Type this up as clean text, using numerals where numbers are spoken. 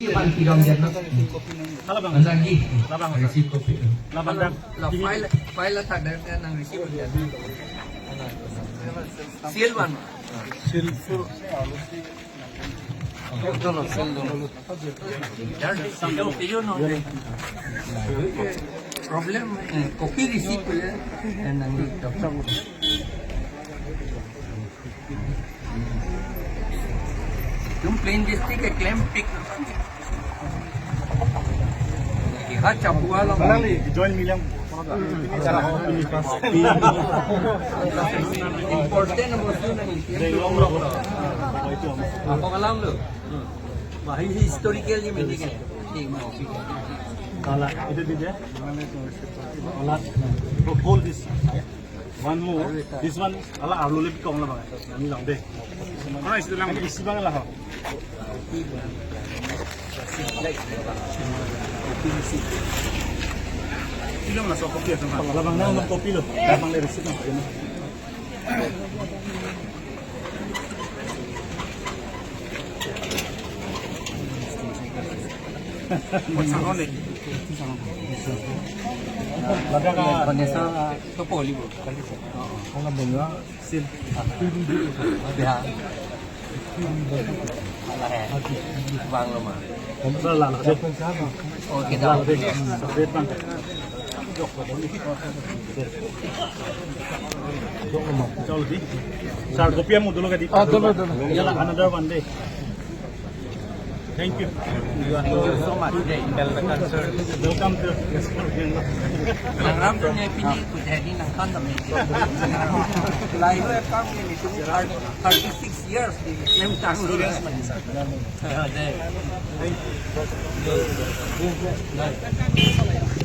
Labang dyan, no? Ang lagi. Receive copy. File at ada ng receipt dyan. Seal one. Seal. Problem, copy receipt yan ang dito. Yung plain district ay claim pick. Iha chapua lang. Join me lang. Important na mo yun ang ako alam lo. Bahay historical yung hindi ka. Kala, ito din ya. Kala, hold this. One more. This one, ala arlo lip kong lang ba? Ini lang deh. Ano ito lang isi bang lah. Ilang na so kopi ito na. Labang na ng kopi lo. Labang na receipt ng ano. Masang ulit. Labang ka. Panesa to poli bro. Kung nga bunga, sil. Biha. Vang lo ma. Kung sa lala kasi. Okay daw. Wait lang. Chalo di. Sir, kopi mo dulo ka dito. Dulo. Yala, another one day. Thank you. Thank you so much. Welcome to Ang ramdo niya pinili ko dahil ng kandam niya. Layo ay kami nito 36 years. Yung tango rin. Thank you.